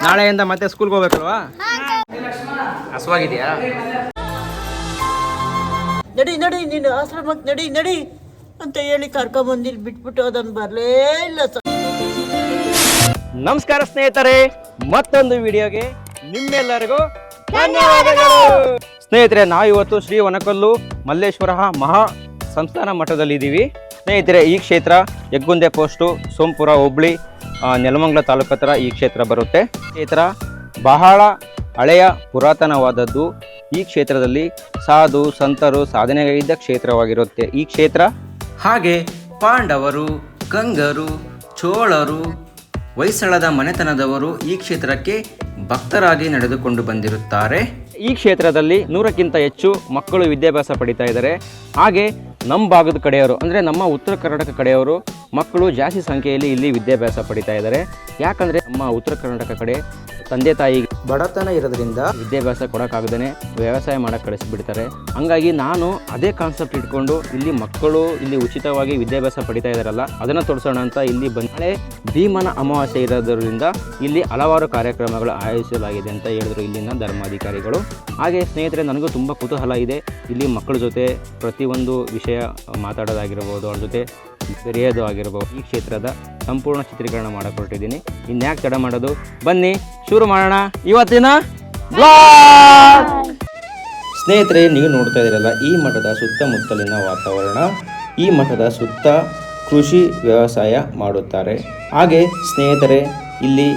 ನಾಳೆಯಿಂದ ಮತ್ತೆ ಸ್ಕೂಲ್ಗೆ ಹೋಗ್ಬೇಕಲ್ವಾ? ಹಸುವಾಗಿದೆಯಾ? ನಡಿ ನಡಿ ನೀನು ಆಶ್ರಮಕ್ಕೆ ನಡಿ ನಡಿ ಅಂತ ಹೇಳಿ ಕರ್ಕೊಂಬಂದಿಲ್ ಬಿಟ್ಬಿಟ್ಟು ಅದನ್ನು ಬರಲೇ ಇಲ್ಲ. ನಮಸ್ಕಾರ ಸ್ನೇಹಿತರೆ, ಮತ್ತೊಂದು ವಿಡಿಯೋಗೆ ನಿಮ್ಮೆಲ್ಲರಿಗೂ ಧನ್ಯವಾದಗಳು. ಸ್ನೇಹಿತರೆ, ನಾವು ಇವತ್ತು ಶ್ರೀ ಒನಕಲ್ಲು ಮಲ್ಲೇಶ್ವರ ಮಹಾ ಸಂಸ್ಥಾನ ಮಠದಲ್ಲಿ ಇದ್ದೀವಿ. ಸ್ನೇಹಿತರೆ, ಈ ಕ್ಷೇತ್ರ ಹೆಗ್ಗುಂದೆ ಪೋಸ್ಟು, ಸೋಂಪುರ ಹೋಬಳಿ, ನೆಲಮಂಗಲ ತಾಲೂಕು ಹತ್ರ ಈ ಕ್ಷೇತ್ರ ಬರುತ್ತೆ. ಕ್ಷೇತ್ರ ಬಹಳ ಹಳೆಯ ಪುರಾತನವಾದದ್ದು. ಈ ಕ್ಷೇತ್ರದಲ್ಲಿ ಸಾಧು ಸಂತರು ಸಾಧನೆಗೈದ ಕ್ಷೇತ್ರವಾಗಿರುತ್ತೆ ಈ ಕ್ಷೇತ್ರ. ಹಾಗೆ ಪಾಂಡವರು, ಗಂಗರು, ಚೋಳರು, ಹೊಯ್ಸಳದ ಮನೆತನದವರು ಈ ಕ್ಷೇತ್ರಕ್ಕೆ ಭಕ್ತರಾಗಿ ನಡೆದುಕೊಂಡು ಬಂದಿರುತ್ತಾರೆ. ಈ ಕ್ಷೇತ್ರದಲ್ಲಿ 100ಕ್ಕಿಂತ ಹೆಚ್ಚು ಮಕ್ಕಳು ವಿದ್ಯಾಭ್ಯಾಸ ಪಡಿತಾ ಇದ್ದಾರೆ. ಹಾಗೆ ನಮ್ಮ ಭಾಗದ ಕಡೆಯವರು ಅಂದರೆ ನಮ್ಮ ಉತ್ತರ ಕರ್ನಾಟಕ ಕಡೆಯವರು ಮಕ್ಕಳು ಜಾಸ್ತಿ ಸಂಖ್ಯೆಯಲ್ಲಿ ಇಲ್ಲಿ ವಿದ್ಯಾಭ್ಯಾಸ ಪಡಿತಾ ಇದ್ದಾರೆ. ಯಾಕಂದರೆ ನಮ್ಮ ಉತ್ತರ ಕರ್ನಾಟಕ ಕಡೆ ತಂದೆ ತಾಯಿ ಬಡತನ ಇರೋದ್ರಿಂದ ವಿದ್ಯಾಭ್ಯಾಸ ಕೊಡೋಕ್ಕಾಗದೇ ವ್ಯವಸಾಯ ಮಾಡೋಕ್ಕೆ ಕಳಿಸ್ಬಿಡ್ತಾರೆ. ಹಂಗಾಗಿ ನಾನು ಅದೇ ಕಾನ್ಸೆಪ್ಟ್ ಇಟ್ಕೊಂಡು ಇಲ್ಲಿ ಮಕ್ಕಳು ಇಲ್ಲಿ ಉಚಿತವಾಗಿ ವಿದ್ಯಾಭ್ಯಾಸ ಪಡಿತಾ ಇದ್ದಾರಲ್ಲ, ಅದನ್ನು ತೋರಿಸೋಣ ಅಂತ ಇಲ್ಲಿ ನಾಳೆ ಭೀಮನ ಅಮಾವಾಸ್ಯೆ ಇರೋದ್ರಿಂದ ಇಲ್ಲಿ ಹಲವಾರು ಕಾರ್ಯಕ್ರಮಗಳು ಆಯೋಜಿಸಲಾಗಿದೆ ಅಂತ ಹೇಳಿದ್ರು ಇಲ್ಲಿನ ಧರ್ಮಾಧಿಕಾರಿಗಳು. ಹಾಗೆ ಸ್ನೇಹಿತರೆ, ನನಗೂ ತುಂಬ ಕುತೂಹಲ ಇದೆ ಇಲ್ಲಿ ಮಕ್ಕಳ ಜೊತೆ ಪ್ರತಿಯೊಂದು ವಿಷಯ ಮಾತಾಡೋದಾಗಿರ್ಬೋದು, ಅವ್ರ ಜೊತೆ ಬೆರೆಯೋದು ಆಗಿರ್ಬೋದು. ಈ ಕ್ಷೇತ್ರದ ಸಂಪೂರ್ಣ ಚಿತ್ರೀಕರಣ ಮಾಡಿಕೊಟ್ಟಿದ್ದೀನಿ. ಇನ್ಯಾಕೆ ತಡ ಮಾಡೋದು, ಬನ್ನಿ ಶುರು ಮಾಡೋಣ ಇವತ್ತಿನ ಬ್ಲಾಗ್. ಸ್ನೇಹಿತರೆ, ನೀವು ನೋಡ್ತಾ ಇದ್ದೀರಲ್ಲ ಈ ಮಠದ ಸುತ್ತಮುತ್ತಲಿನ ವಾತಾವರಣ. ಈ ಮಠದ ಸುತ್ತ ಕೃಷಿ ವ್ಯವಸಾಯ ಮಾಡುತ್ತಾರೆ. ಹಾಗೆ ಸ್ನೇಹಿತರೆ, ಇಲ್ಲಿ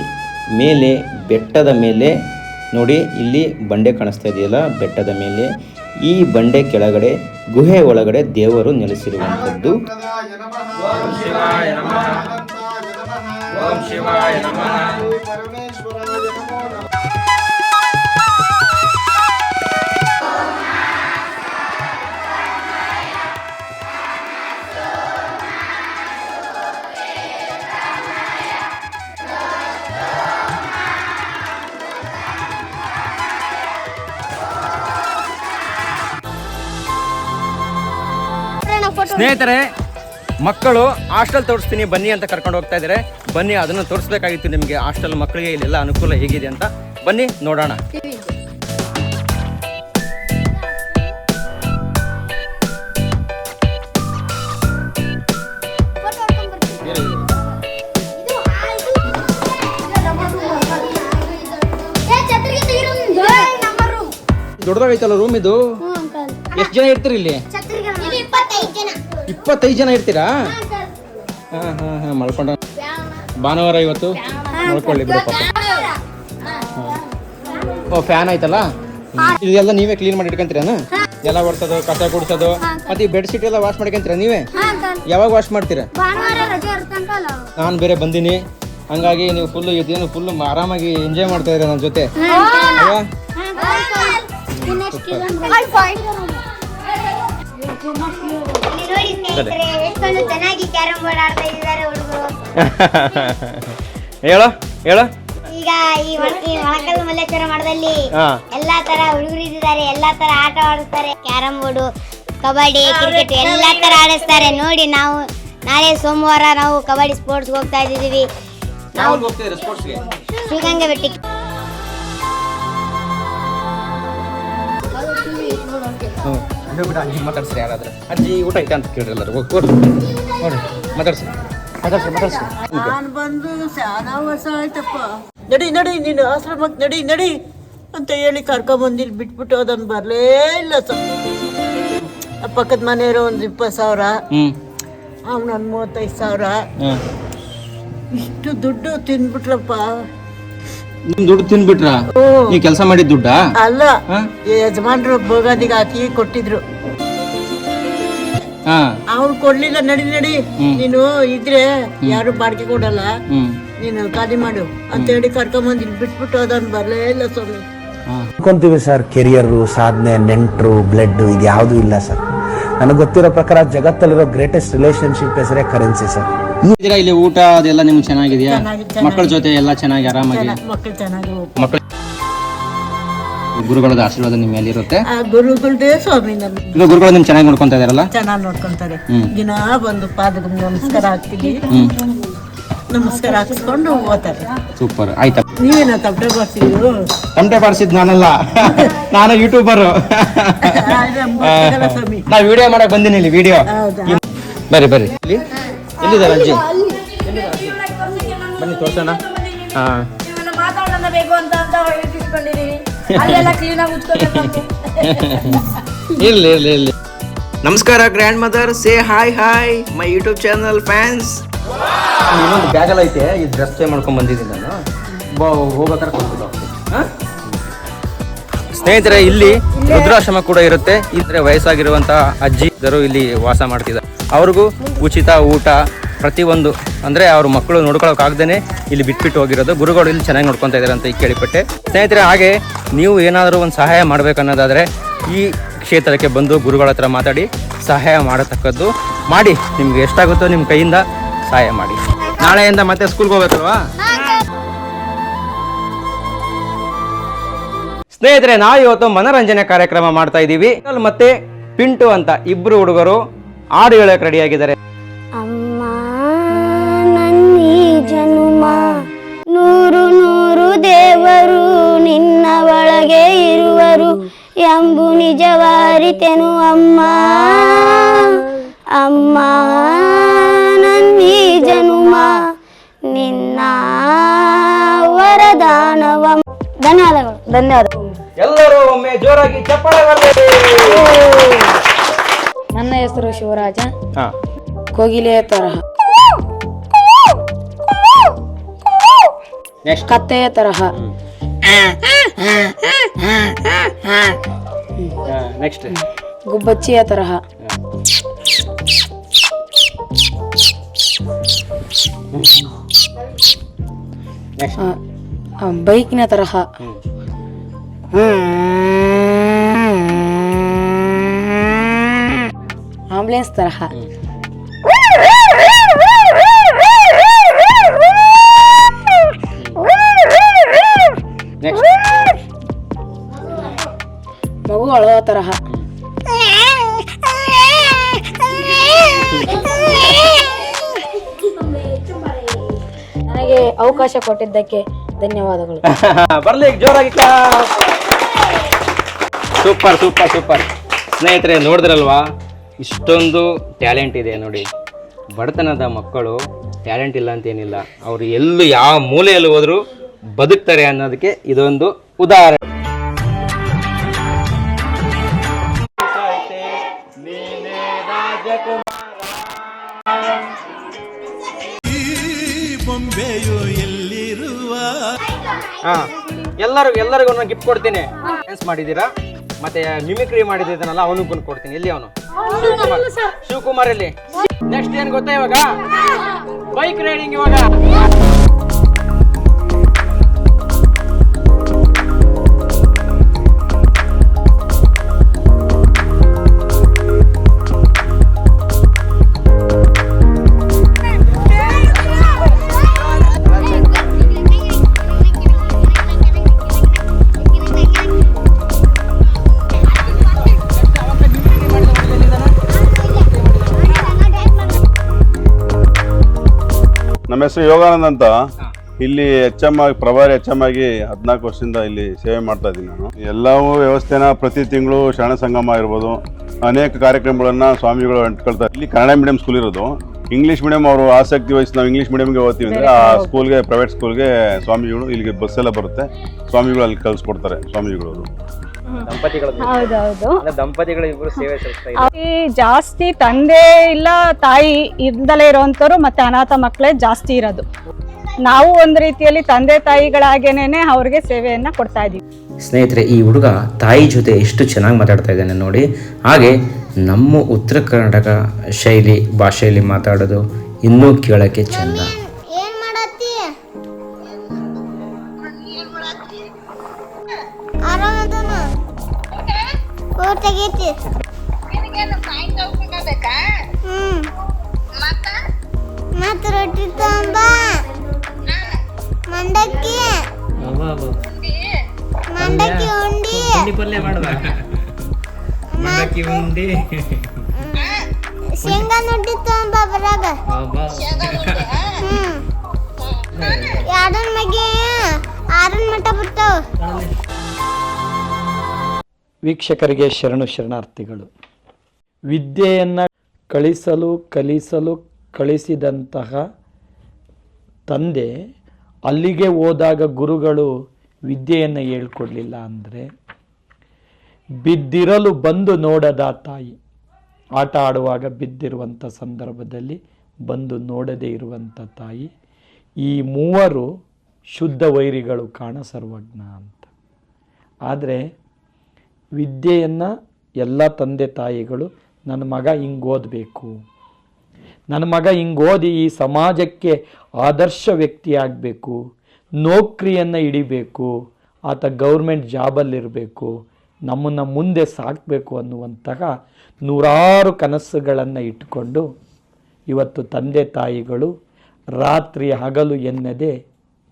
ಮೇಲೆ ಬೆಟ್ಟದ ಮೇಲೆ ನೋಡಿ, ಇಲ್ಲಿ ಬಂಡೆ ಕಾಣಿಸ್ತಾ ಇದೆಯಲ್ಲ, ಬೆಟ್ಟದ ಮೇಲೆ ಈ ಬಂಡೆ ಕೆಳಗಡೆ ಗುಹೆ ಒಳಗಡೆ ದೇವರು ನೆಲೆಸಿರುವಂಥದ್ದು. ಸ್ನೇಹಿತರೆ, ಮಕ್ಕಳು ಹಾಸ್ಟೆಲ್ ತೋರಿಸ್ತೀನಿ ಬನ್ನಿ ಅಂತ ಕರ್ಕೊಂಡು ಹೋಗ್ತಾ ಇದ್ದಾರೆ. ಬನ್ನಿ, ಅದನ್ನು ತೋರಿಸ್ಬೇಕಾಗಿತ್ತು ನಿಮಗೆ. ಹಾಸ್ಟೆಲ್ ಮಕ್ಕಳಿಗೆ ಇಲ್ಲೆಲ್ಲ ಅನುಕೂಲ ಹೇಗಿದೆ ಅಂತ ಬನ್ನಿ ನೋಡೋಣ. ದೊಡ್ಡದಾಗೈತಲ್ಲ ರೂಮ್ ಇದು. ಎಷ್ಟು ಜನ ಇರ್ತೀರಿ ಇಲ್ಲಿ? 25 ಜನ ಇರ್ತೀರಾ? ಹಾಂ ಮಲ್ಕೊಂಡ. ಭಾನುವಾರ ಇವತ್ತು ಮಲ್ಕೊಳ್ಳಿ ಬಿಡು ಪಾಪ. ಓ, ಫ್ಯಾನ್ ಆಯ್ತಲ್ಲ. ಇದೆಲ್ಲ ನೀವೇ ಕ್ಲೀನ್ ಮಾಡಿ ಇಟ್ಕೊಂತೀರೇನ? ಎಲ್ಲ ಒರೆಸೋದು, ಕಸ ಗುಡಿಸೋದು, ಮತ್ತೆ ಈ ಬೆಡ್ಶೀಟ್ ಎಲ್ಲ ವಾಶ್ ಮಾಡ್ಕೊಂತೀರಾ ನೀವೇ? ಯಾವಾಗ ವಾಶ್ ಮಾಡ್ತೀರಾ? ನಾನು ಬೇರೆ ಬಂದೀನಿ, ಹಂಗಾಗಿ ನೀವು ಫುಲ್ ಆರಾಮಾಗಿ ಎಂಜಾಯ್ ಮಾಡ್ತಾ ಇದ್ದೀರಾ ನನ್ನ ಜೊತೆ ಅಲ್ವಾ? ಹೇಳೋ ಹೇಳೋ. ಈಗ ಈ ಒನಕಲ್ಲು ಮಲ್ಲೇಶ್ವರ ಮಠದಲ್ಲಿ ಎಲ್ಲಾ ತರ ಹುಡುಗರು ಇದ್ದಾರೆ, ಎಲ್ಲಾ ತರ ಆಟ ಆಡಿಸ್ತಾರೆ. ಕ್ಯಾರಂ ಬೋರ್ಡು, ಕಬಡ್ಡಿ, ಕ್ರಿಕೆಟ್ ಎಲ್ಲಾ ತರ ಆಡಿಸ್ತಾರೆ. ನೋಡಿ, ನಾವು ನಾಳೆ ಸೋಮವಾರ ನಾವು ಕಬಡ್ಡಿ ಸ್ಪೋರ್ಟ್ಸ್ ಹೋಗ್ತಾ ಇದ್ದೀವಿ. ನಾವು ಶ್ರೀಗಂಗೆ ಬೆಟ್ಟಕ್ಕೆ. ಮಾತಾಡ್ಸ್ರಿ ಯಾರಾದ್ರೆ. ಅಜ್ಜಿ ಊಟ ಐತೆ ಅಂತ ಕೇಳ್ರಿ ಎಲ್ಲರೂ. ಮಾತಾಡ್ಸಿ. ನಾನು ಬಂದು ಶಾನಾ ವರ್ಷ ಆಯ್ತಪ್ಪ. ನಡಿ ನಡಿ ನೀನು ಆಶ್ರಮಕ್ಕೆ ನಡಿ ನಡಿ ಅಂತ ಹೇಳಿ ಕರ್ಕೊಂಬಂದಿಲ್ ಬಿಟ್ಬಿಟ್ಟು ಅದನ್ನು ಬರಲೇ ಇಲ್ಲ. ಪಕ್ಕದ ಮನೆಯವರು ಒಂದು 20,000, ಅವನೊಂದು 35,000. ಇಷ್ಟು ದುಡ್ಡು ತಿನ್ಬಿಟ್ರಪ್ಪ. ದುಡ್ಡು ತಿನ್ಬಿಟ್ರ? ಈ ಕೆಲಸ ಮಾಡಿದ ದುಡ್ಡ ಅಲ್ಲ, ಯಜಮಾನ್ರು ಭೋಗಾದಿಗೆ ಹಾಕಿ ಕೊಟ್ಟಿದ್ರು. ಅವ್ರು ಕೊಡ್ಲಿಲ್ಲ. ನಡಿ ನಡಿ ನೀನು ಇದ್ರೆ ಯಾರು ಬಾಡಿಗೆ ಕೊಡಲ್ಲ, ನೀನು ಖಾಲಿ ಮಾಡು ಅಂತ ಹೇಳಿ ಕರ್ಕೊಂಬಂದು ಬಿಟ್ಬಿಟ್ಟು ಅದನ್ನು ಬರಲೇ ಇಲ್ಲ. ಸ್ವಾಮಿ ಅನ್ಕೊಂತೀವಿ ಸರ್, ಕೆರಿಯರು, ಸಾಧನೆ, ನೆಂಟರು, ಬ್ಲಡ್ ಇದು ಯಾವುದೂ ಇಲ್ಲ ಸರ್. ನನಗೆ ಗೊತ್ತಿರೋ ಪ್ರಕಾರ ಜಗತ್ತಲ್ಲಿರೋ ಗ್ರೇಟೆಸ್ಟ್ ರಿಲೇಶನ್ಶಿಪ್ ಹೆಸರೇ ಕರೆನ್ಸಿ ಸರ್. ಇಲ್ಲಿ ಊಟ ಅದೆಲ್ಲ ನಿಮ್ಗೆ ಚೆನ್ನಾಗಿದೆಯಾ? ಮಕ್ಕಳ ಜೊತೆ ಎಲ್ಲ ಚೆನ್ನಾಗಿ ಆರಾಮಾಗಿ ಮಕ್ಕಳು ಚೆನ್ನಾಗಿ ಮಕ್ಕಳು ಗುರುಗಳ ಆಶೀರ್ವಾದ ನಿಮ್ಮ ಮೇಲೆ ಇರುತ್ತೆ. ಗುರುಗಳದೇ ಸ್ವಾಮಿ. ನನ್ನ ಗುರುಗಳು ನಿಮ್ ಚೆನ್ನಾಗಿ ನೋಡ್ಕೊಂತಾ ಇದಾರಲ್ಲ? ಚೆನ್ನಾಗಿ ನೋಡ್ಕೊಂತಾರೆ. ದಿನ ಬಂದು ಪಾದಕ್ಕೆ ನಮಸ್ಕಾರ ಹಾಕ್ತೀವಿ. ನಮಸ್ಕಾರ ಹಾಕ್ಸ್ಕೊಂಡು ಹೋಗ್ತಾರೆ. ಸೂಪರ್, ಆಯ್ತಾ? ನೀವೇನ ತಪ್ಪೆ ಬರ್ಸಿದ್ರು ತಮಟೆ ಬಾರಿಸಿದ್ ನಾನಲ್ಲ, ನಾನು ಯೂಟ್ಯೂಬರು. ಸ್ವಾಮಿ. ನಾ ವಿಡಿಯೋ ಮಾಡಕ್ ಬಂದಿನಿ ಇಲ್ಲಿ, ವಿಡಿಯೋ. ಹೌದಾ? ಬರ್ರಿ ಬರ್ರಿ, ಇಲ್ಲಿ ಎಲ್ಲಿದ್ದಾರೆ ಅಜ್ಜಿ? ಬನ್ನಿ ತೋರ್ಸೋಣ. ಹಾ, ಮಾತಾಡೋಣ ಬೇಕು ಅಂತ ಇಟ್ಕೊಂಡಿದೀನಿ. ಅಲ್ಲೆಲ್ಲ ಕ್ಲೀನ್ ಆಗಿ ಉತ್ಕೋಬೇಕು. ಇರ್ಲಿ ಇರ್ಲಿ ಇರ್ಲಿ. ನಮಸ್ಕಾರ grand mother, say hi hi my YouTube channel fans. ಇನ್ನೊಂದು ಬ್ಯಾಗಲ್ ಐತೆ, ಈ ಡ್ರೆಸ್ ಚೇಂಜ್ ಮಾಡ್ಕೊಂಡ್ ಬಂದಿದ್ದೀನಿ ನಾನು. ಹೋಗ್ಬೇಕಾದ್ರೆ ಕೊಡ್ಬೋದು. ಸ್ನೇಹಿತರೆ, ಇಲ್ಲಿ ವೃದ್ಧಾಶ್ರಮ ಕೂಡ ಇರುತ್ತೆ. ಇದ್ರೆ ವಯಸ್ಸಾಗಿರುವಂತಹ ಅಜ್ಜಿದರು ಇಲ್ಲಿ ವಾಸ ಮಾಡ್ತಿದ್ದಾರೆ. ಅವ್ರಿಗೂ ಉಚಿತ ಊಟ ಪ್ರತಿಯೊಂದು, ಅಂದರೆ ಅವ್ರ ಮಕ್ಕಳು ನೋಡ್ಕೊಳ್ಳೋಕ್ಕಾಗ್ದೇ ಇಲ್ಲಿ ಬಿಟ್ಬಿಟ್ಟು ಹೋಗಿರೋದು. ಗುರುಗಳು ಇಲ್ಲಿ ಚೆನ್ನಾಗಿ ನೋಡ್ಕೊತಾ ಇದ್ದಾರೆ ಅಂತ ಕೇಳಿಪಟ್ಟೆ. ಸ್ನೇಹಿತರೆ, ಹಾಗೆ ನೀವು ಏನಾದರೂ ಒಂದು ಸಹಾಯ ಮಾಡಬೇಕನ್ನೋದಾದರೆ ಈ ಕ್ಷೇತ್ರಕ್ಕೆ ಬಂದು ಗುರುಗಳ ಹತ್ರ ಮಾತಾಡಿ ಸಹಾಯ ಮಾಡತಕ್ಕದ್ದು ಮಾಡಿ. ನಿಮ್ಗೆ ಎಷ್ಟಾಗುತ್ತೋ ನಿಮ್ಮ ಕೈಯಿಂದ ಸಹಾಯ ಮಾಡಿ. ನಾಳೆಯಿಂದ ಮತ್ತೆ ಸ್ಕೂಲ್ಗೆ ಹೋಗ್ಬೇಕಲ್ವಾ? ಸ್ನೇಹಿತರೆ, ನಾವು ಇವತ್ತು ಮನರಂಜನೆ ಕಾರ್ಯಕ್ರಮ ಮಾಡ್ತಾ ಇದ್ದೀವಿ. ಮತ್ತೆ ಪಿಂಟು ಅಂತ ಇಬ್ರು ಹುಡುಗರು ಹಾಡು ಹೇಳಕ್ ರೆಡಿ ಆಗಿದ್ದಾರೆ. ಅಮ್ಮ ನನ್ನಿ ಜನುಮ ನೂರು ನೂರು ದೇವರು ನಿನ್ನ ಒಳಗೆ ಇರುವರು ಎಂಬು ನಿಜವಾರಿತೆನು ಅಮ್ಮ. ಅಮ್ಮ ನನ್ನಿ ಜನುಮ ನಿನ್ನ ವರದಾನವ. ಧನ್ಯವಾದಗಳು. ಧನ್ಯವಾದಗಳು. ಎಲ್ಲರೂ ಒಮ್ಮೆ ಜೋರಾಗಿ ಚಪ್ಪಾಳೆ ಬರಲಿ. ನನ್ನ ಹೆಸರು ಶಿವರಾಜ. ಹಾ, ಕೋಗಿಲೆಯ ತರಹ, ನೆಕ್ಸ್ಟ್ ಕತ್ತೆಯ ತರಹ, ನೆಕ್ಸ್ಟ್ ಗುಬ್ಬಚ್ಚಿಯ ತರಹ, ನೆಕ್ಸ್ಟ್ ಬೈಕಿನ ತರಹ, ಆಂಬುಲೆನ್ಸ್ ತರಹ, ನೆಕ್ಸ್ಟ್ ಮಗು ಅಳುವ ತರಹ, ನನಗೆ ಅವಕಾಶ ಕೊಟ್ಟಿದ್ದಕ್ಕೆ ಧನ್ಯವಾದಗಳು. ಬರ್ಲಿ ಜೋರಾಗಿ. Super super super. ಸ್ನೇಹಿತರೆ, ನೋಡಿದ್ರಲ್ವಾ, ಇಷ್ಟೊಂದು ಟ್ಯಾಲೆಂಟ್ ಇದೆ ನೋಡಿ. ಬಡತನದ ಮಕ್ಕಳು ಟ್ಯಾಲೆಂಟ್ ಇಲ್ಲ ಅಂತೇನಿಲ್ಲ, ಅವರು ಎಲ್ಲೂ ಯಾವ ಮೂಲೆಯಲ್ಲಿ ಹೋದ್ರು ಬದುಕ್ತಾರೆ ಅನ್ನೋದಕ್ಕೆ ಇದೊಂದು ಉದಾಹರಣೆ. ಎಲ್ಲರಿಗೂ ನಾನು ಗಿಫ್ಟ್ ಕೊಡ್ತೀನಿ. ಡ್ಯಾನ್ಸ್ ಮಾಡಿದ್ದೀರಾ, ಮತ್ತೆ ಮಿಮಿಕ್ರಿ ಮಾಡಿದ್ದೀನಲ್ಲ, ಅವನಿಗೂ ಕೊಡ್ತೀನಿ. ಎಲ್ಲಿ ಅವನು? ಶಿವಕುಮಾರ್ ಎಲ್ಲಿ? ನೆಕ್ಸ್ಟ್ ಏನ್ ಗೊತ್ತಾ, ಇವಾಗ ಬೈಕ್ ರೈಡಿಂಗ್. ಇವಾಗ ನಮ್ಮ ಹೆಸರು ಯೋಗಾನಂದ್ ಅಂತ. ಇಲ್ಲಿ ಪ್ರಭಾರಿ HM ಆಗಿ 14 ವರ್ಷದಿಂದ ಇಲ್ಲಿ ಸೇವೆ ಮಾಡ್ತಾ ಇದ್ದೀನಿ ನಾನು. ಎಲ್ಲವೂ ವ್ಯವಸ್ಥೆನ ಪ್ರತಿ ತಿಂಗಳು ಶರಣ ಸಂಗಮ ಇರ್ಬೋದು, ಅನೇಕ ಕಾರ್ಯಕ್ರಮಗಳನ್ನ ಸ್ವಾಮಿಗಳು ಅಂಟ್ಕೊಳ್ತಾರೆ. ಇಲ್ಲಿ ಕನ್ನಡ ಮೀಡಿಯಂ ಸ್ಕೂಲ್ ಇರೋದು. ಇಂಗ್ಲೀಷ್ ಮೀಡಿಯಂ ಅವರು ಆಸಕ್ತಿ ವಹಿಸಿ ನಾವು ಇಂಗ್ಲೀಷ್ ಮೀಡಿಯಂಗೆ ಓದ್ತೀವಿ ಅಂದರೆ ಆ ಸ್ಕೂಲ್ಗೆ, ಪ್ರೈವೇಟ್ ಸ್ಕೂಲ್ಗೆ ಸ್ವಾಮಿಗಳು ಇಲ್ಲಿಗೆ ಬಸ್ ಎಲ್ಲ ಬರುತ್ತೆ, ಸ್ವಾಮಿಗಳು ಅಲ್ಲಿ ಕಳಿಸ್ಕೊಡ್ತಾರೆ ಸ್ವಾಮಿಗಳು. ದಂಪತಿಗಳು ಇಬ್ಬರು ಸೇವೆ ಸಲ್ಲಿಸ್ತಾ ಜಾಸ್ತಿ ತಂದೆ ಇಲ್ಲ ತಾಯಿ ಇಲ್ದಲೇ ಇರೋಂಥವ್ರು ಮತ್ತೆ ಅನಾಥ ಮಕ್ಕಳೇ ಜಾಸ್ತಿ ಇರೋದು. ನಾವು ಒಂದು ರೀತಿಯಲ್ಲಿ ತಂದೆ ತಾಯಿಗಳಾಗೇನೆ ಅವ್ರಿಗೆ ಸೇವೆಯನ್ನ ಕೊಡ್ತಾ ಇದೀವಿ. ಸ್ನೇಹಿತರೆ, ಈ ಹುಡುಗ ತಾಯಿ ಜೊತೆ ಎಷ್ಟು ಚೆನ್ನಾಗಿ ಮಾತಾಡ್ತಾ ಇದ್ದಾನೆ ನೋಡಿ. ಹಾಗೆ ನಮ್ಮ ಉತ್ತರ ಕರ್ನಾಟಕ ಭಾಷೆಯಲ್ಲಿ ಮಾತಾಡೋದು ಇನ್ನೂ ಕೇಳೋಕ್ಕೆ ಚೆಂದ. ಏನ್ ಮಾಡತ್ತಿ? ಆರಾಮದನ? ಊಟ ಗೀತಿ? ಮತ್ತ ರೊಟ್ಟಿ ತಗೊಂಬ, ಮಂಡಕ್ಕಿ ಉಂಡಿ, ಶೇಂಗಾ ನುಡ್ಡಿ ತಗೊಂಬ ಬರಾಗ. ಎರಡನ ಬಗ್ಗೆ 6 ಮಟ್ಟ ಬಿಡ್ತಾವ. ವೀಕ್ಷಕರಿಗೆ ಶರಣಾರ್ಥಿಗಳು. ವಿದ್ಯೆಯನ್ನು ಕಲಿಸಲು ಕಳಿಸಿದಂತಹ ತಂದೆ ಅಲ್ಲಿಗೆ ಹೋದಾಗ ಗುರುಗಳು ವಿದ್ಯೆಯನ್ನು ಹೇಳ್ಕೊಡ್ಲಿಲ್ಲ ಅಂದರೆ, ಬಿದ್ದಿರಲು ಬಂದು ನೋಡದ ತಾಯಿ, ಆಟ ಆಡುವಾಗ ಬಿದ್ದಿರುವಂಥ ಸಂದರ್ಭದಲ್ಲಿ ಬಂದು ನೋಡದೇ ಇರುವಂಥ ತಾಯಿ, ಈ ಮೂವರು ಶುದ್ಧ ವೈರಿಗಳು ಕಾಣ ಸರ್ವಜ್ಞ ಅಂತ. ಆದರೆ ವಿದ್ಯೆಯನ್ನು ಎಲ್ಲ ತಂದೆ ತಾಯಿಗಳು ನನ್ನ ಮಗ ಹಿಂಗೆ ಓದಬೇಕು, ನನ್ನ ಮಗ ಹಿಂಗೆ ಓದಿ ಈ ಸಮಾಜಕ್ಕೆ ಆದರ್ಶ ವ್ಯಕ್ತಿ ಆಗಬೇಕು, ನೌಕರಿಯನ್ನು ಹಿಡಿಬೇಕು, ಆತ ಗೌರ್ಮೆಂಟ್ ಜಾಬಲ್ಲಿರಬೇಕು, ನಮ್ಮನ್ನು ಮುಂದೆ ಸಾಕಬೇಕು ಅನ್ನುವಂತಹ ನೂರಾರು ಕನಸುಗಳನ್ನು ಇಟ್ಟುಕೊಂಡು ಇವತ್ತು ತಂದೆ ತಾಯಿಗಳು ರಾತ್ರಿ ಹಗಲು ಎನ್ನದೆ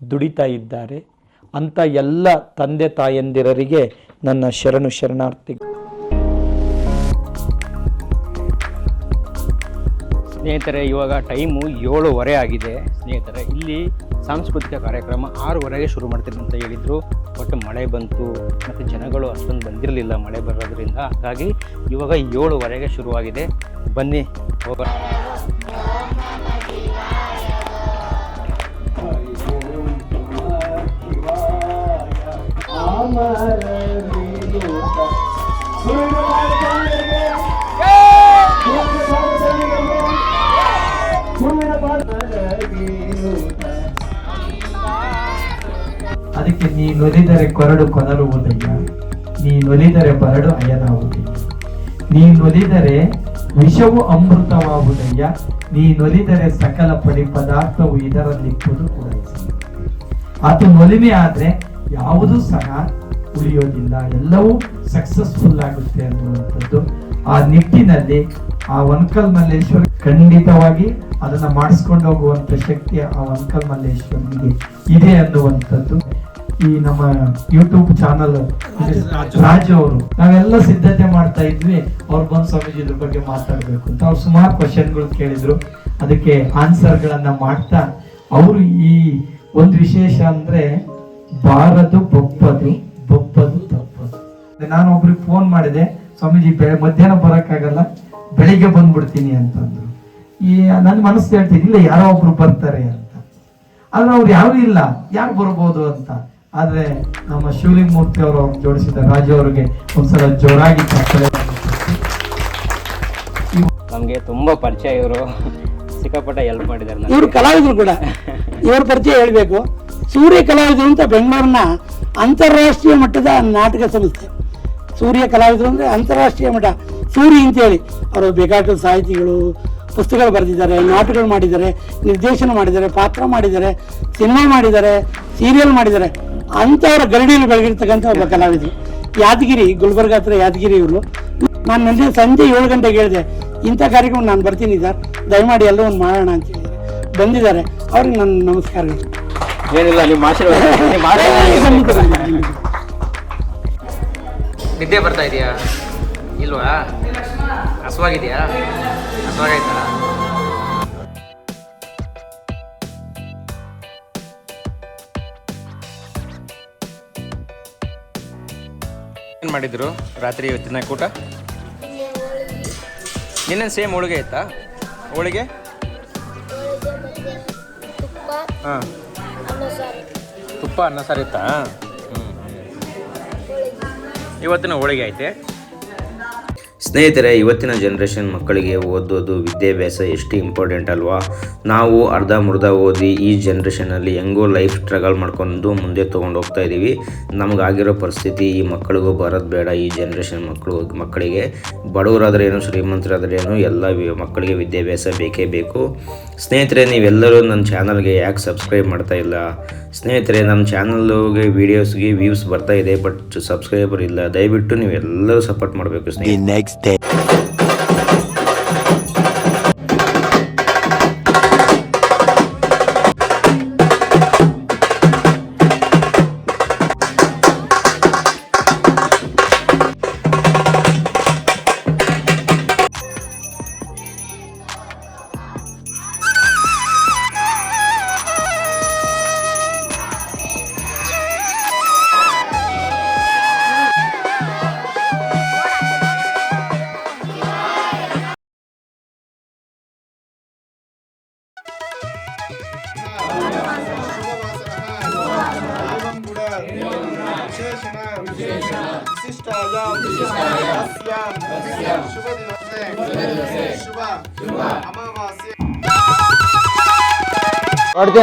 ದುಡಿತಾ ಇದ್ದಾರೆ. ಅಂಥ ಎಲ್ಲ ತಂದೆ ತಾಯಂದಿರರಿಗೆ ನನ್ನ ಶರಣಾರ್ಥಿ. ಸ್ನೇಹಿತರೆ, ಇವಾಗ ಟೈಮು 7:30 ಆಗಿದೆ. ಸ್ನೇಹಿತರೆ, ಇಲ್ಲಿ ಸಾಂಸ್ಕೃತಿಕ ಕಾರ್ಯಕ್ರಮ 6:30ಗೆ ಶುರು ಮಾಡ್ತೀನಿ ಅಂತ ಹೇಳಿದರು. ಬಟ್ ಮಳೆ ಬಂತು ಮತ್ತು ಜನಗಳು ಅಷ್ಟೊಂದು ಬಂದಿರಲಿಲ್ಲ ಮಳೆ ಬರೋದ್ರಿಂದ. ಹಾಗಾಗಿ ಇವಾಗ 7:30ಗೆ ಶುರುವಾಗಿದೆ. ಬನ್ನಿ ಹೋಗೋಣ. ಅದಕ್ಕೆ ನೀನೊಲಿದರೆ ಕೊರಡು ಕೊನರುವುದಯ್ಯ, ನೀನೊಲಿದರೆ ಬರಡು ಅಯನಾವುದಯ್ಯ, ನೀನೊಲಿದರೆ ವಿಷವು ಅಮೃತವಾಗುವುದಯ್ಯ, ನೀನೊಲಿದರೆ ಸಕಲ ಪಡಿ ಪದಾರ್ಥವು ಇದರಲ್ಲಿಪ್ಪುದು ಕೂಡ. ಅದು ಒಲಿಮೆ ಆದ್ರೆ ಯಾವುದೂ ಸಹ ಉಳಿಯೋದಿಲ್ಲ, ಎಲ್ಲವೂ ಸಕ್ಸಸ್ಫುಲ್ ಆಗುತ್ತೆ ಅನ್ನುವಂಥದ್ದು. ಆ ನಿಟ್ಟಿನಲ್ಲಿ ಆ ವನಕಲ್ ಮಲ್ಲೇಶ್ವರ ಖಂಡಿತವಾಗಿ ಅದನ್ನ ಮಾಡಿಸ್ಕೊಂಡು ಹೋಗುವಂತ ಶಕ್ತಿ ಆ ವನಕಲ್ ಮಲ್ಲೇಶ್ವರನಿಗೆ ಇದೆ ಅನ್ನುವಂಥದ್ದು. ಈ ನಮ್ಮ ಯೂಟ್ಯೂಬ್ ಚಾನಲ್ ರಾಜು ಅವರು, ನಾವೆಲ್ಲ ಸಿದ್ಧತೆ ಮಾಡ್ತಾ ಇದ್ವಿ, ಅವ್ರು ಬಂದು ಸ್ವಾಮೀಜಿ ಇದ್ರ ಬಗ್ಗೆ ಮಾತಾಡ್ಬೇಕು ಅಂತ. ಅವ್ರು ಸುಮಾರು ಕ್ವಶನ್ಗಳು ಕೇಳಿದ್ರು, ಅದಕ್ಕೆ ಆನ್ಸರ್ಗಳನ್ನ ಮಾಡ್ತಾ ಅವರು ಈ ಒಂದು ವಿಶೇಷ ಅಂದ್ರೆ ಬಾರದು ಬೊಪ್ಪದು ತಪ್ಪದು. ನಾನು ಒಬ್ರಿಗೆ ಫೋನ್ ಮಾಡಿದೆ, ಸ್ವಾಮೀಜಿ ಮಧ್ಯಾಹ್ನ ಬರಕ್ಕಾಗಲ್ಲ, ಬೆಳಿಗ್ಗೆ ಬಂದ್ಬಿಡ್ತೀನಿ ಅಂತಂದ್ರು. ಈ ನನ್ನ ಮನಸ್ಸು ಹೇಳ್ತೀನಿ, ಇಲ್ಲ ಯಾರೋ ಒಬ್ರು ಬರ್ತಾರೆ ಅಂತ. ಆದ್ರೆ ಅವ್ರು ಯಾರು ಇಲ್ಲ, ಯಾರು ಬರ್ಬೋದು ಅಂತ. ಆದ್ರೆ ನಮ್ಮ ಶಿವಲಿಂಗ ಮೂರ್ತಿ ಅವರು ಜೋಡಿಸಿದ ರಾಜು ಅವರಿಗೆ ಒಂದ್ಸಲ ಜೋರಾಗಿ ನಮಗೆ ತುಂಬಾ ಪರಿಚಯ, ಇವರು ಸಿಕ್ಕಾಪಟ್ಟೆ ಹೆಲ್ಪ್ ಮಾಡಿದ್ದಾರೆ. ಇವರು ಕಲಾವಿದರು ಕೂಡ, ಇವ್ರ ಪರಿಚಯ ಹೇಳ್ಬೇಕು. ಸೂರ್ಯ ಕಲಾವಿದರು ಅಂತ ಬೆಂಗಳೂರಿನ ಅಂತಾರಾಷ್ಟ್ರೀಯ ಮಟ್ಟದ ನಾಟಕ ಸಂಸ್ಥೆ. ಸೂರ್ಯ ಕಲಾವಿದರು ಅಂದ್ರೆ ಅಂತಾರಾಷ್ಟ್ರೀಯ ಮಟ್ಟ, ಸೂರ್ಯ ಅಂತೇಳಿ. ಅವರು ಬೇಕಾದ ಸಾಹಿತಿಗಳು, ಪುಸ್ತಕಗಳು ಬರೆದಿದ್ದಾರೆ, ನಾಟಕಗಳು ಮಾಡಿದ್ದಾರೆ, ನಿರ್ದೇಶನ ಮಾಡಿದ್ದಾರೆ, ಪಾತ್ರ ಮಾಡಿದ್ದಾರೆ, ಸಿನಿಮಾ ಮಾಡಿದ್ದಾರೆ, ಸೀರಿಯಲ್ ಮಾಡಿದ್ದಾರೆ. ಅಂಥವ್ರ ಗರಡಿಯಲ್ಲಿ ಬೆಳಗಿರ್ತಕ್ಕಂಥ ಒಬ್ಬ ಕಲಾವಿದರು. ಯಾದಗಿರಿ, ಗುಲ್ಬರ್ಗ ಹತ್ರ ಯಾದಗಿರಿ ಇವರು. ನಾನು ನನ್ನ ಸಂಜೆ 7 ಗಂಟೆಗೆ ಹೇಳಿದೆ, ಇಂಥ ಕಾರ್ಯಕ್ರಮ ನಾನು ಬರ್ತೀನಿ ಸರ್, ದಯಮಾಡಿ ಎಲ್ಲರೂ ಒಂದು ಮಾಡೋಣ ಅಂತ ಹೇಳಿದ್ದಾರೆ. ಬಂದಿದ್ದಾರೆ, ಅವ್ರಿಗೆ ನನ್ನ ನಮಸ್ಕಾರಗಳು. ಏನಿಲ್ಲ, ನಿಮ್ಮ ಆಶೀರ್ವಾದ. ನಿದ್ದೆ ಬರ್ತಾ ಇದೆಯಾ ಇಲ್ವಾ? ಹಸುವಾಗಿದೆಯಾ? ಹಸುವಾಗೈತಾ? ಏನು ಮಾಡಿದ್ರು ರಾತ್ರಿ ಇವತ್ತಿನ ಊಟ? ನಿನ್ನೆ ಸೇಮ್ ಹೋಳಿಗೆ ಆಯ್ತಾ? ಹೋಳಿಗೆ, ಹಾಂ, ತುಪ್ಪ ಅನ್ನ ಸಾರು ಇತ್ತಾ? ಇವತ್ತಿನ ಹೋಳಿಗೆ ಐತೆ. ಸ್ನೇಹಿತರೆ, ಇವತ್ತಿನ ಜನ್ರೇಷನ್ ಮಕ್ಕಳಿಗೆ ಓದೋದು, ವಿದ್ಯಾಭ್ಯಾಸ ಎಷ್ಟು ಇಂಪಾರ್ಟೆಂಟ್ ಅಲ್ವಾ? ನಾವು ಅರ್ಧಂಬರ್ಧ ಓದಿ ಈ ಜನ್ರೇಷನಲ್ಲಿ ಹೆಂಗೋ ಲೈಫ್ ಸ್ಟ್ರಗಲ್ ಮಾಡ್ಕೊಂಡು ಮುಂದೆ ತೊಗೊಂಡು ಹೋಗ್ತಾ ಇದ್ದೀವಿ. ನಮಗಾಗಿರೋ ಪರಿಸ್ಥಿತಿ ಈ ಮಕ್ಕಳಿಗೂ ಬರೋದು ಬೇಡ. ಈ ಜನ್ರೇಷನ್ ಮಕ್ಕಳಿಗೆ ಬಡವರಾದ್ರೇನು ಶ್ರೀಮಂತರಾದ್ರೇನು ಎಲ್ಲ ಮಕ್ಕಳಿಗೆ ವಿದ್ಯಾಭ್ಯಾಸ ಬೇಕೇ ಬೇಕು. ಸ್ನೇಹಿತರೆ, ನೀವೆಲ್ಲರೂ ನನ್ನ ಚಾನಲ್ಗೆ ಯಾಕೆ ಸಬ್ಸ್ಕ್ರೈಬ್ ಮಾಡ್ತಾ ಇಲ್ಲ? ಸ್ನೇಹಿತರೆ, ನಮ್ಮ ಚಾನಲ್ಗೆ ವೀಡಿಯೋಸ್ಗೆ ವ್ಯೂಸ್ ಬರ್ತಾ ಇದೆ, ಬಟ್ ಸಬ್ಸ್ಕ್ರೈಬರ್ ಇಲ್ಲ. ದಯವಿಟ್ಟು ನೀವೆಲ್ಲರೂ ಸಪೋರ್ಟ್ ಮಾಡಬೇಕು ಸ್ನೇಹಿತರೆ.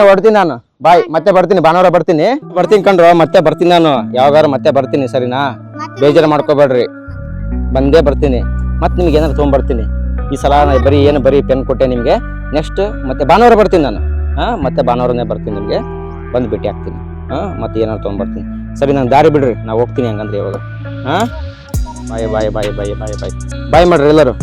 ಹೊಡ್ತೀನಿ ನಾನು. ಬಾಯ್, ಮತ್ತೆ ಬರ್ತೀನಿ, ಭಾನುವಾರ ಬರ್ತೀನಿ ಕಣ್ರು. ಮತ್ತೆ ಬರ್ತೀನಿ ನಾನು, ಯಾವಾಗಾರ ಮತ್ತೆ ಬರ್ತೀನಿ, ಸರಿನಾ? ಬೇಜಾರು ಮಾಡ್ಕೋಬೇಡ್ರಿ, ಬಂದೇ ಬರ್ತೀನಿ. ಮತ್ತೆ ನಿಮ್ಗೆ ಏನಾದ್ರು ತೊಗೊಂಬರ್ತೀನಿ. ಈ ಸಲ ಬರೀ ಪೆನ್ ಕೊಟ್ಟೆ ನಿಮಗೆ. ನೆಕ್ಸ್ಟ್ ಮತ್ತೆ ಭಾನುವಾರ ಬರ್ತೀನಿ ನಾನು. ಮತ್ತೆ ಭಾನುವಾರನೇ ಬರ್ತೀನಿ, ನಿಮಗೆ ಬಂದು ಭೇಟಿ ಆಗ್ತೀನಿ. ಮತ್ತೆ ಏನಾದ್ರು ತೊಗೊಂಬರ್ತೀನಿ. ಸರಿ, ನಾನು ದಾರಿ ಬಿಡ್ರಿ, ನಾವು ಹೋಗ್ತೀನಿ ಹಂಗಂದ್ರೆ ಇವಾಗ. ಬಾಯ್ ಬಾಯ್ ಬಾಯ್ ಬಾಯ್ ಬಾಯ್ ಬಾಯ್ ಬಾಯ್ ಮಾಡ್ರಿ ಎಲ್ಲರೂ.